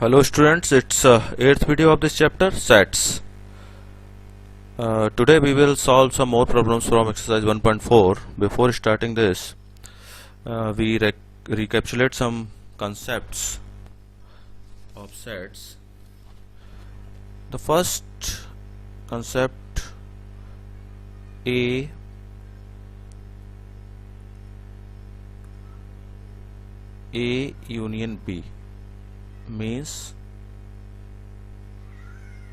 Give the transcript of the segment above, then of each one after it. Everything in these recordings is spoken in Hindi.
Hello students, it's 8th video of this chapter, sets. Today we will solve some more problems from exercise 1.4. Before starting this, we recapitulate some concepts of sets. The first concept, A union B, means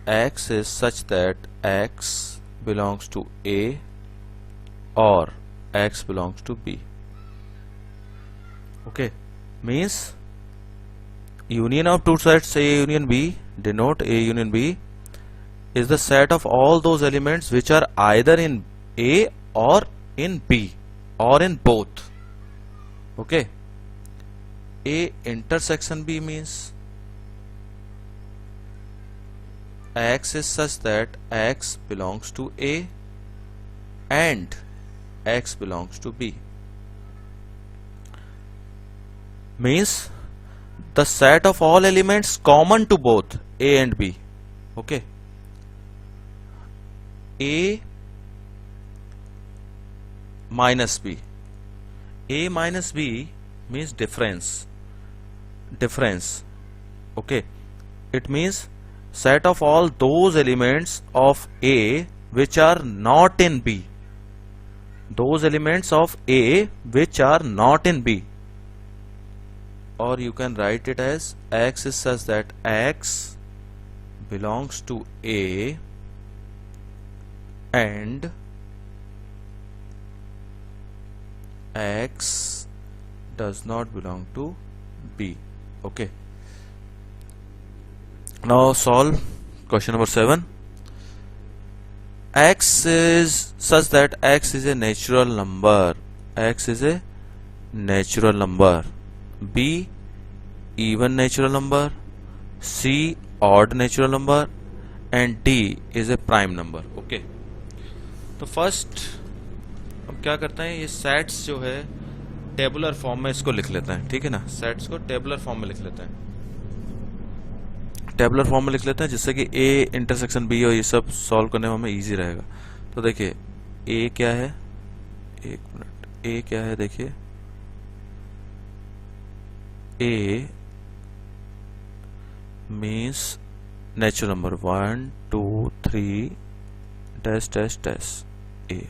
X is such that X belongs to A or X belongs to B. Okay, means union of two sets A union B, denote A union B is the set of all those elements which are either in A or in B or in both. Okay, A intersection B means X is such that X belongs to A and X belongs to B, means the set of all elements common to both A and B. Okay, A minus B. A minus B means difference. Okay, it means set of all those elements of A which are not in B. Those elements of A which are not in B. Or you can write it as X is such that X belongs to A and X does not belong to B. Okay. Now solve question number 7. X is such that X is a natural number. X is a natural number. B even natural number. C odd natural number. And D is a prime number. Okay. तो फर्स्ट हम क्या करते हैं, ये सेट्स जो है टेबुलर फॉर्म में इसको लिख लेते हैं. ठीक है ना, सेट्स को टेबुलर फॉर्म में लिख लेते हैं. टेबुलर फॉर्म में लिख लेते हैं जिससे कि A इंटरसेक्शन B और ये सब सॉल्व करने में हमें इजी रहेगा. तो देखिए A क्या है, एक मिनट, A क्या है देखिए, A means natural number 1 2 3 dash dash dash A.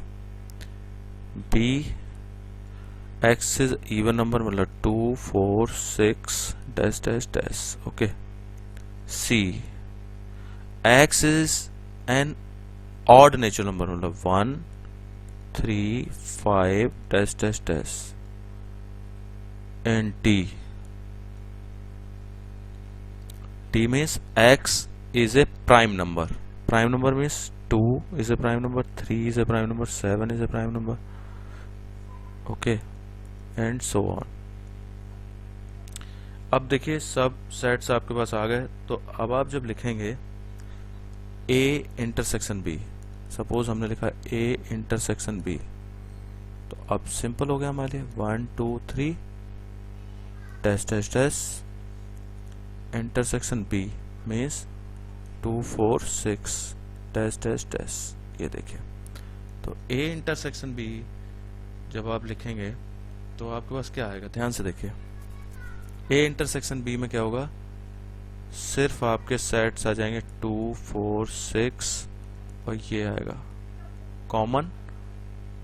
B X is even number मतलब 2 4 6 dash dash dash. Okay. C X is an odd natural number मतलब 1 3 5 dash dash dash. And D means X is a prime number. Prime number means 2 is a prime number, 3 is a prime number, 7 is a prime number. Okay, and so on. अब देखिए सब सेट्स आपके पास आ गए. तो अब आप जब लिखेंगे A इंटरसेक्शन B, सपोज हमने लिखा A इंटरसेक्शन B, तो अब सिंपल हो गया हमारे लिए 1 2 3 dash dash dash intersection B means 2 4 6 dash dash dash. ये देखिए, तो A इंटरसेक्शन B जब आप लिखेंगे तो आपके पास क्या आएगा, ध्यान से देखिए. A इंटरसेक्शन B में क्या होगा, सिर्फ आपके सेट्स आ जाएंगे 2 4 6 और ये आएगा कॉमन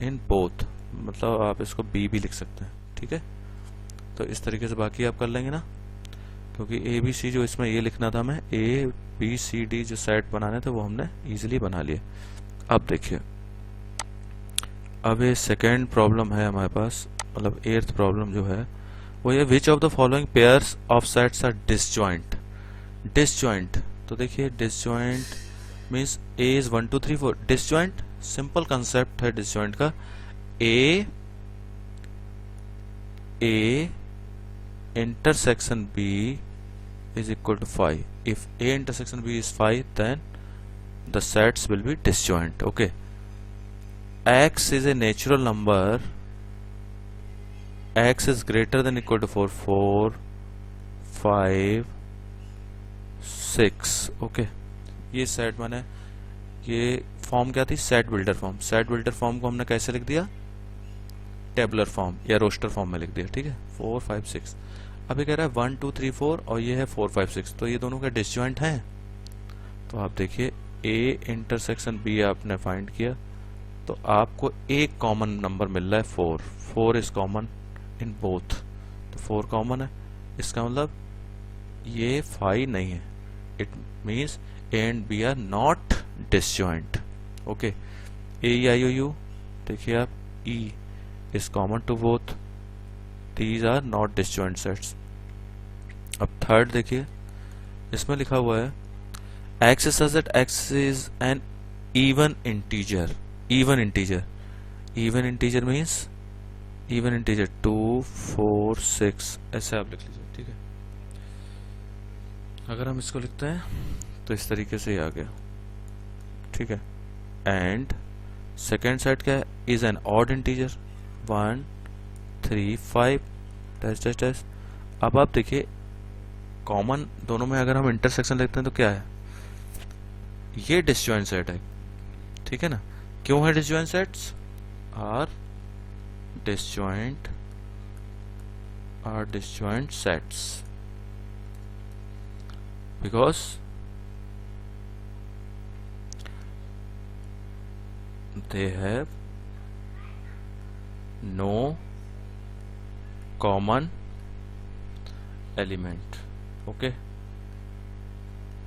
इन बोथ, मतलब आप इसको B भी लिख सकते हैं. ठीक है, तो इस तरीके से बाकी आप कर लेंगे ना, क्योंकि A B C जो इसमें ये लिखना था हमें, A B C D जो सेट बनाने थे वो हमने इजीली बना लिए. अब देखिए, अब ये सेकेंड प्रॉब्लम है हमारे पास, मतलब 8th प्रॉब्लम जो है वो ये, which of the following pairs of sets are disjoint. Disjoint, तो देखिए disjoint means A is 1 2 3 4. Disjoint simple concept है डिसजॉइंट का. A intersection B is equal to 5. If A intersection B is 5, then the sets will be disjoint. Okay. X is a natural number x is greater than equal to 4, 4, 5, 6। Okay, ये सेट माने ये फॉर्म क्या थी, set builder form. Set builder form को हमने कैसे लिख दिया, टेबुलर फॉर्म या रोस्टर फॉर्म में लिख दिया, ठीक है। 4 5 6। अभी कह रहा है 1 2 3 4 और ये है 4 5 6, तो ये दोनों का डिसजॉइंट हैं। तो आप देखिए ए इंटरसेक्शन बी आपने फाइंड किया, तो आपको एक कॉमन नंबर मिल रहा है 4। 4 इज कॉमन इन बोथ, तो 4 कॉमन है। इसका मतलब ये 5 नहीं है। It means A and B are not disjoint. Okay, A I O U देखिए आप, E is common to both, these are not disjoint sets। अब थर्ड देखिए, इसमें लिखा हुआ है x is such that x is an even integer। even integer, even integer means even integer 2 4 6, ऐसे आप लिख लीजिए, ठीक है। अगर हम इसको लिखते हैं तो इस तरीके से ही आ गया, ठीक है। एंड सेकेंड सेट क्या है, is an odd integer 1 3 5 dash dash dash. अब आप देखिए कॉमन दोनों में अगर हम इंटरसेक्शन लिखते हैं तो क्या है, ये डिसजॉइंट सेट है, ठीक है ना। क्यों है disjoint sets, are disjoint sets because they have no common element। Okay,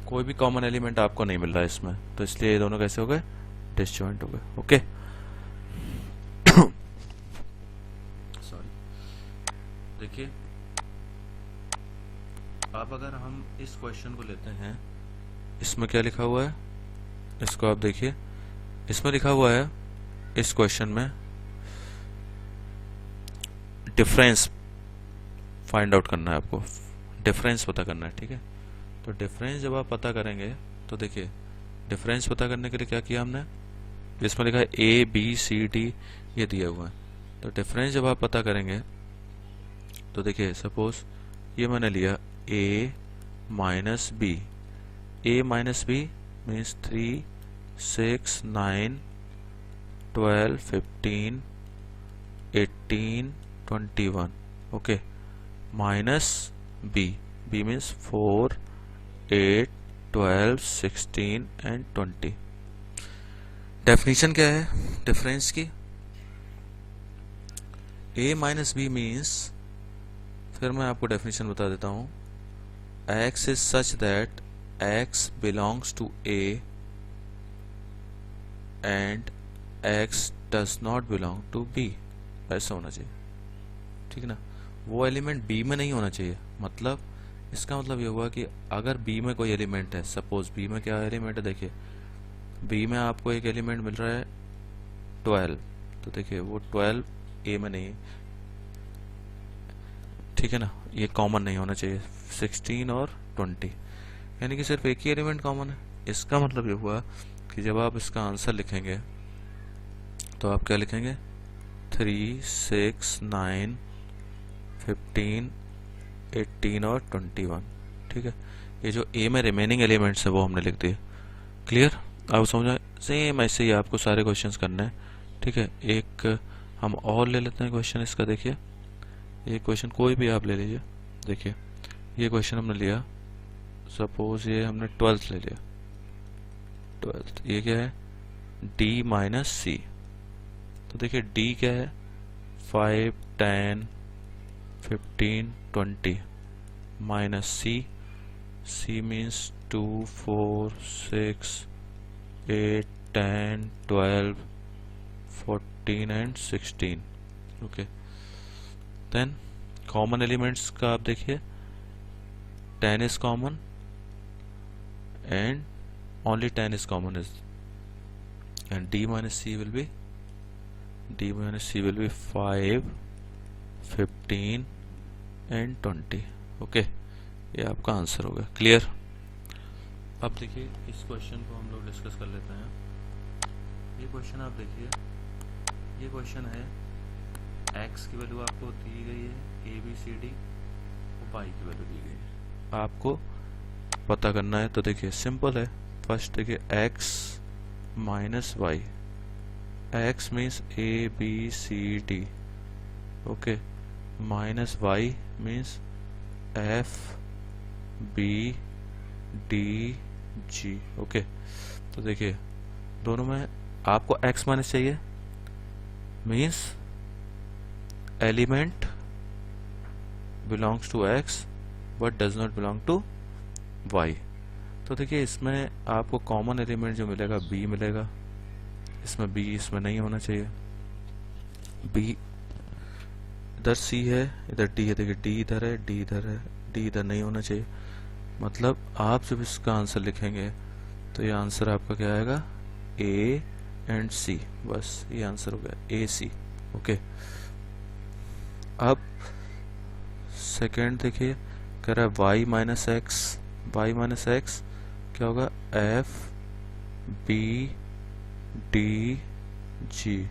कोई भी कॉमन एलिमेंट आपको नहीं मिल रहा है इसमें, तो इसलिए ये दोनों कैसे हो गए, डिसजॉइंट हो गए। Okay, sorry. देखिए अब अगर हम इस क्वेश्चन को लेते हैं, इसमें क्या लिखा हुआ है, इसको आप देखिए, इसमें लिखा हुआ है इस क्वेश्चन में डिफरेंस फाइंड आउट करना है आपको, डिफरेंस पता करना है, ठीक है। तो डिफरेंस जब आप पता करेंगे तो देखिए डिफरेंस पता करने के लिए क्या किया हमने, इसमें लिखा है ए बी सी डी ये दिया हुआ है। तो डिफरेंस जब आप पता करेंगे तो देखिए सपोज ये मैंने लिया A minus B, A minus B means 3 6 9 12 15 18 21। Okay, minus B, B means 4 8 12 16 and 20। Definition क्या है डिफरेंस की, a माइनस बी मीन्स, फिर मैं आपको डेफिनेशन बता देता हूं, x is such that x belongs to a and x does not belong to b। ऐसा होना चाहिए, ठीक है ना। वो एलिमेंट b में नहीं होना चाहिए, मतलब इसका मतलब ये हुआ कि अगर b में कोई एलिमेंट है, सपोज b में क्या एलिमेंट है, देखिए b में आपको एक एलिमेंट मिल रहा है 12, तो देखिए वो 12 a में नहीं, ठीक है ना, ये कॉमन नहीं होना चाहिए 16 और 20, यानी कि सिर्फ एक ही एलिमेंट कॉमन है। इसका मतलब ये हुआ कि जब आप इसका आंसर लिखेंगे तो आप क्या लिखेंगे, 3 6 9 15 18 और 21, ठीक है। ये जो ए में रिमेनिंग एलिमेंट्स है वो हमने लिख दिए। क्लियर, आप समझा। सेम ऐसे ही आपको सारे क्वेश्चंस करने हैं, ठीक है। एक हम और ले लेते हैं क्वेश्चन इसका, देखिए ये क्वेश्चन कोई भी आप ले लीजिए। देखिए ये क्वेश्चन हमने लिया, सपोज ये हमने 12th ले लिया, 12th, ये क्या है d माइनस सी। तो देखिए d क्या है 5 10 15 20 minus C, C means 2 4 6 8 10 12 14 and 16। Okay, then common elements का आप देखिए 10 is common and only 10 is common is, and d minus c will be 5 15 and 20। Okay, ये आपका आंसर होगा। क्लियर। अब देखिए इस क्वेश्चन को हम लोग डिस्कस कर लेते हैं। ये क्वेश्चन आप देखिए, ये क्वेश्चन है x की वैल्यू आपको दी गई है a b c d और y की वैल्यू दी गई है। आपको पता करना है तो देखिए सिंपल है। फर्स्ट देखिए x minus Y, x means A B C D, okay, minus Y means F B D G, okay. तो देखिए दोनों में आपको x माइनस चाहिए, means element belongs to x but does not belong to y। तो देखिए इसमें आपको कॉमन एलिमेंट जो मिलेगा b मिलेगा, इसमें b इसमें नहीं होना चाहिए, b इधर c है इधर d है, देखिए d इधर है d इधर है, d इधर नहीं होना चाहिए। मतलब आप जब इसका आंसर लिखेंगे तो ये आंसर आपका क्या आएगा, a एंड c, बस ये आंसर हो गया a c, ओके। अब सेकेंड देखिए कह रहा है y minus X, y minus X क्या होगा, F B D G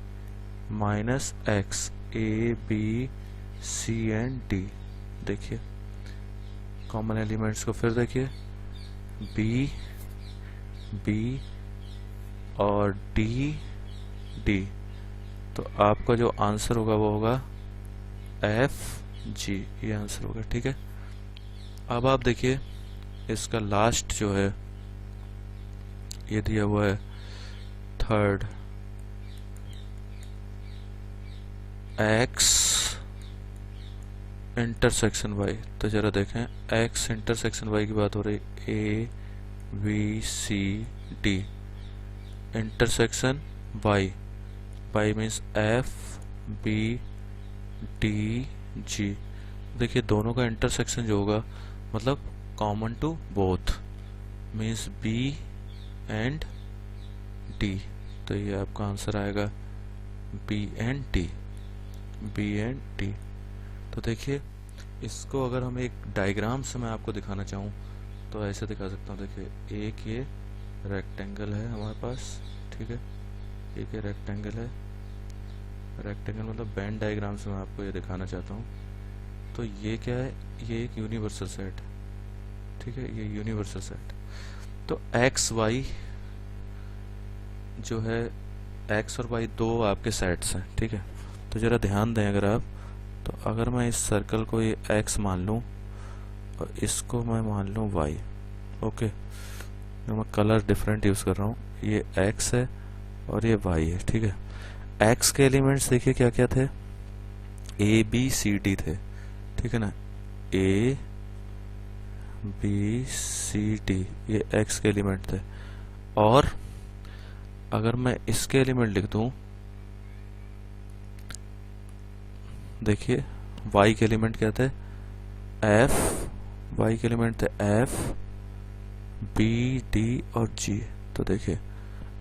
minus X A B C and D. देखिए कॉमन एलिमेंट्स को फिर देखिए, बी बी और डी डी, तो आपका जो आंसर होगा वो होगा एफ जी, ये आंसर होगा, ठीक है। अब आप देखिए इसका लास्ट जो है ये दिया हुआ है थर्ड, x इंटरसेक्शन y। तो जरा देखें x इंटरसेक्शन y की बात हो रही, a b c d intersection y, y means f b d g। देखिए दोनों का इंटरसेक्शन जो होगा मतलब common to both, means b and d, तो ये आपका आंसर आएगा b and d, b and d। तो देखिए इसको अगर हम एक डायग्राम से मैं आपको दिखाना चाहूँ तो ऐसे दिखा सकता हूँ। देखिए एक ये रेक्टेंगल है हमारे पास, ठीक है, एक ये रेक्टेंगल है, रेक्टेंगल मतलब वेन डायग्राम से मैं आपको ये दिखाना चाहता हूँ। तो ये क्या है, ये एक यूनिवर्सल सेट, ठीक है, ये यूनिवर्सल सेट। तो एक्स वाई जो है, एक्स और वाई दो आपके सेट्स हैं, ठीक है। तो जरा ध्यान दें अगर आप, तो अगर मैं इस सर्कल को ये एक्स मान लूँ और इसको मैं मान लूँ वाई, ओके, तो मैं कलर डिफरेंट यूज़ कर रहा हूँ, ये एक्स है और ये वाई है, ठीक है। एक्स के एलिमेंट्स देखिए क्या क्या थे, ए बी सी डी थे, ठीक है ना, ए बी सी डी ये एक्स के एलिमेंट थे। और अगर मैं इसके एलिमेंट लिख दूं, देखिए वाई के एलिमेंट क्या थे, एफ, वाई के एलिमेंट थे एफ बी डी और जी। तो देखिए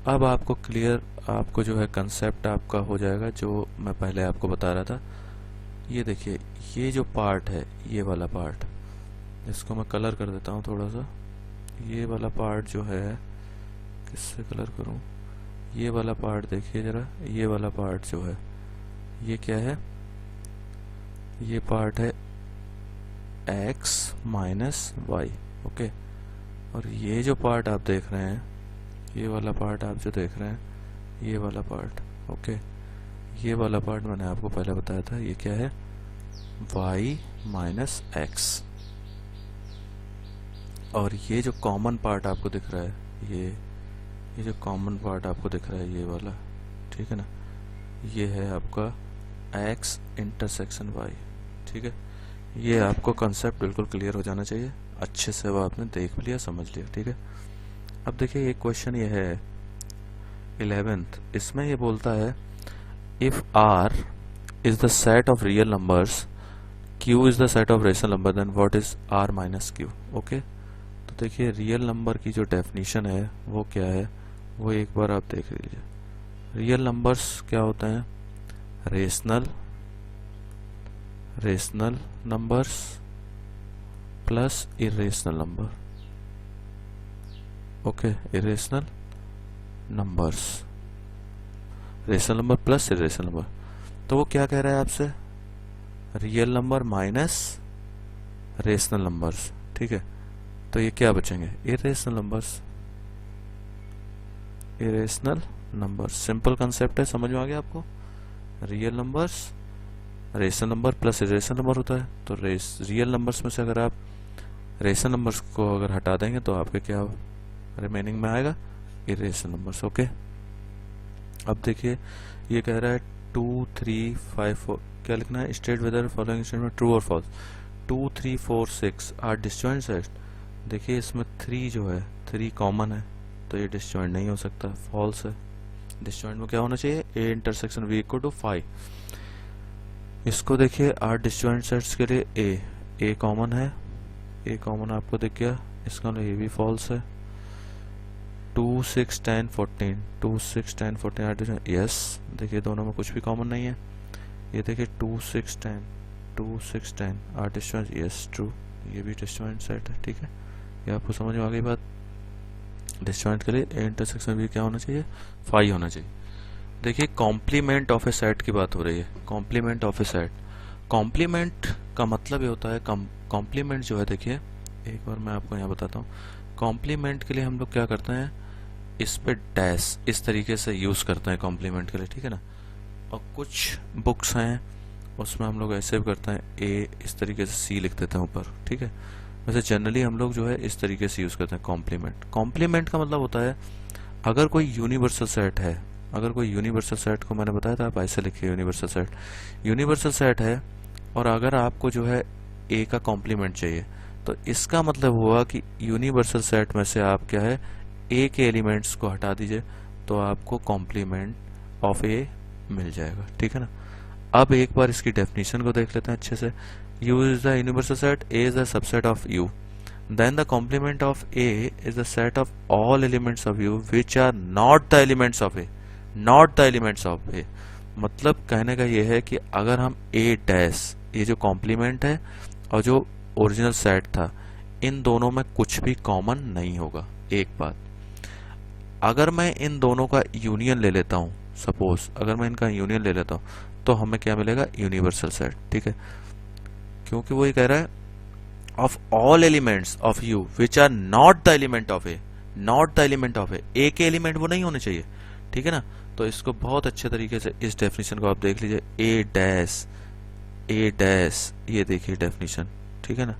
अब आपको क्लियर, आपको जो है कंसेप्ट आपका हो जाएगा जो मैं पहले आपको बता रहा था। ये देखिए ये जो पार्ट है, ये वाला पार्ट, इसको मैं कलर कर देता हूँ थोड़ा सा। ये वाला पार्ट जो है, किससे कलर करूँ, ये वाला पार्ट देखिए जरा, ये वाला पार्ट जो है ये क्या है, ये पार्ट है x माइनस वाई, ओके। और ये जो पार्ट आप देख रहे हैं, ये वाला पार्ट आप जो देख रहे हैं, ये वाला पार्ट, ओके, ये वाला पार्ट मैंने आपको पहले बताया था, ये क्या है, y माइनस एक्स। और ये जो कॉमन पार्ट आपको दिख रहा है, ये जो कॉमन पार्ट आपको दिख रहा है, ये वाला, ठीक है ना, ये है आपका x इंटरसेक्शन y, ठीक है। ये आपको कंसेप्ट बिल्कुल क्लियर हो जाना चाहिए, अच्छे से वो आपने देख लिया, समझ लिया, ठीक है। अब देखिए एक क्वेश्चन ये है 11th, इसमें ये बोलता है if r is the set of real numbers, q is the set of rational number, then what is r minus q, okay. तो देखिए रियल नंबर की जो डेफिनेशन है वो क्या है, वो एक बार आप देख लीजिए। रियल नंबर्स क्या होते हैं, rational numbers plus irrational number, okay, irrational numbers, rational number plus irrational number. तो वो क्या कह रहा है आपसे, real number minus rational numbers, ठीक है। तो ये क्या बचेंगे, irrational numbers, irrational number. Simple concept है, समझ में आ गया आपको। Real numbers, rational number plus irrational number होता है। तो रियल नंबर्स में से अगर आप रेशनल नंबर्स को अगर हटा देंगे तो आपके क्या रिमेनिंग में आएगा, इरेशनल नंबर्स। ओके, अब देखिए ये कह रहा है 2 3 5 4, क्या लिखना है, state whether following statement true और फॉल्स। 2 3 4 6 are disjoint set. देखिए इसमें 3 जो है 3 कॉमन है, तो ये डिसजॉइंट नहीं हो सकता, फॉल्स है। डिसजॉइंट में क्या होना चाहिए, A intersection B equal to 5। इसको देखिए आर डिसजॉइंट सेट्स के लिए ए कॉमन है, ए कॉमन आपको दिख गया, इसका मतलब ये भी फॉल्स है। 2 6 10 14, 2 6 10 14 आर डिसजॉइंट, यस। देखिए दोनों में कुछ भी कॉमन नहीं है। ये देखिए 2 6 10, 2 6 10 आर डिसजॉइंट, यस ट्रू, ये भी डिसजॉइंट सेट है। ठीक है, ये आपको समझ में आ गई बात। डिसजॉइंट के लिए ए इंटरसेक्शन बी क्या होना चाहिए, 5 होना चाहिए। देखिए कॉम्प्लीमेंट ऑफ ए सेट की बात हो रही है, complement of a set. Complement का मतलब ये होता है, कॉम्प्लीमेंट जो है, देखिए एक बार मैं आपको यहाँ बताता हूँ। कॉम्प्लीमेंट के लिए हम लोग क्या करते हैं, इस पे डैश इस तरीके से यूज करते हैं कॉम्प्लीमेंट के लिए, ठीक है ना। और कुछ बुक्स हैं उसमें हम लोग ऐसे भी करते हैं, ए इस तरीके से सी लिख देते हैं ऊपर, ठीक है। वैसे जनरली हम लोग जो है इस तरीके से यूज करते हैं कॉम्प्लीमेंट। कॉम्प्लीमेंट का मतलब होता है अगर कोई यूनिवर्सल सेट है, अगर कोई यूनिवर्सल सेट को मैंने बताया था, आप ऐसे लिखिए यूनिवर्सल सेट। यूनिवर्सल सेट है और अगर आपको जो है ए का कॉम्प्लीमेंट चाहिए, तो इसका मतलब हुआ कि यूनिवर्सल सेट में से आप क्या है, ए के एलिमेंट्स को हटा दीजिए तो आपको कॉम्प्लीमेंट ऑफ ए मिल जाएगा, ठीक है ना। अब एक बार इसकी डेफिनेशन को देख लेते हैं अच्छे से। U is the universal set, A is the subset of U. Then the complement of A is the set of all elements of U which are not the elements of A. Not the elements of A. मतलब कहने का ये है कि अगर हम A डैश, ये जो कॉम्प्लीमेंट है और जो ओरिजिनल सेट था, इन दोनों में कुछ भी कॉमन नहीं होगा। एक बात, अगर मैं इन दोनों का यूनियन ले लेता हूँ, सपोज अगर मैं इनका यूनियन ले लेता हूँ, तो हमें क्या मिलेगा, यूनिवर्सल सेट, ठीक है। क्योंकि वो ये कह रहा है of all elements of U which are not the element of A, not the element of A के एलिमेंट वो नहीं होने चाहिए, ठीक है ना। तो इसको बहुत अच्छे तरीके से इस डेफिनेशन को आप देख लीजिए, ए डैश, ये देखिए डेफिनेशन, ठीक है ना।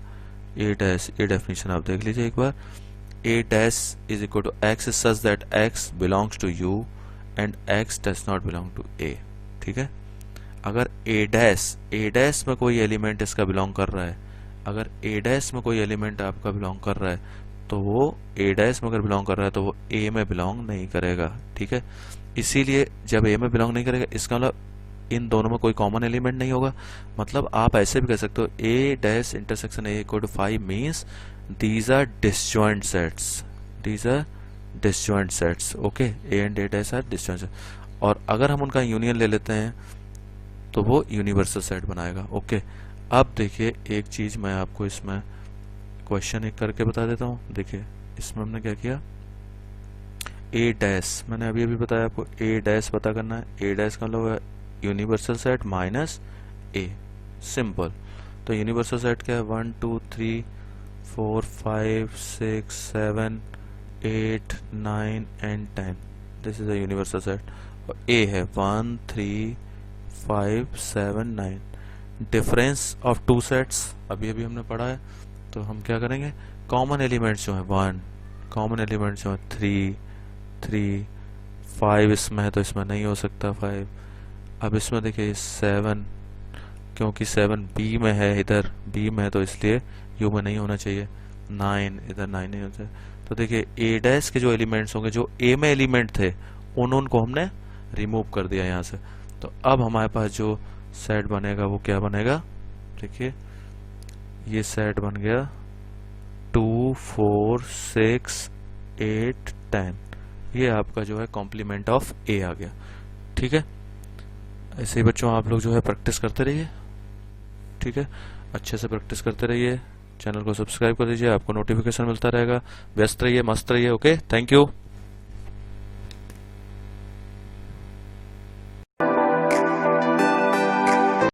ए डैश, ये डेफिनेशन आप देख लीजिए एक बार। A dash is equal to X is such that X belongs to U and X does not belong to A, ठीक है। अगर ए डैश में कोई एलिमेंट इसका बिलोंग कर रहा है, अगर ए डैश में कोई एलिमेंट आपका बिलोंग कर रहा है, तो वो ए डैश में अगर बिलोंग कर रहा है तो वो ए में बिलोंग नहीं करेगा, ठीक है। इसीलिए जब ए में बिलोंग नहीं करेगा, इसका मतलब इन दोनों में कोई कॉमन एलिमेंट नहीं होगा। मतलब आप ऐसे भी कह सकते हो, A dash intersection A equal to 5 means these are disjoint sets, these are disjoint sets, okay. A and A dash are disjoint sets. और अगर हम उनका यूनियन ले लेते हैं तो वो यूनिवर्सल सेट बनाएगा, ओके। अब देखिए एक चीज मैं आपको इसमें क्वेश्चन एक करके बता देता हूँ। देखिए इसमें हमने क्या किया, ए डैश, मैंने अभी अभी बताया आपको, ए डैश पता करना है। ए डैश का मतलब है यूनिवर्सल सेट माइनस ए, सिंपल। तो यूनिवर्सल सेट क्या है, 1 2 3 4 5 6 7 8 9 and 10, this is a universal set. और ए है 1 3 5 7 9। डिफरेंस ऑफ टू सेट्स अभी अभी हमने पढ़ा है, तो हम क्या करेंगे, कॉमन एलिमेंट्स जो है 1, कॉमन एलिमेंट्स जो है 3 3 5 इसमें है तो इसमें नहीं हो सकता 5। अब इसमें देखिए 7, क्योंकि 7 बी में है, इधर बी में है तो इसलिए यू में नहीं होना चाहिए। 9 इधर 9 नहीं होता है। तो देखिए ए डैश के जो एलिमेंट्स होंगे, जो ए में एलिमेंट थे, उनको हमने रिमूव कर दिया यहाँ से। तो अब हमारे पास जो सेट बनेगा वो क्या बनेगा, देखिए ये सेट बन गया 2 4 6 8 10। ये आपका जो है कॉम्प्लीमेंट ऑफ ए आ गया, ठीक है। ऐसे ही बच्चों आप लोग जो है प्रैक्टिस करते रहिए, ठीक है, अच्छे से प्रैक्टिस करते रहिए। चैनल को सब्सक्राइब कर दीजिए, आपको नोटिफिकेशन मिलता रहेगा। व्यस्त रहिए, मस्त रहिए, ओके, थैंक यू।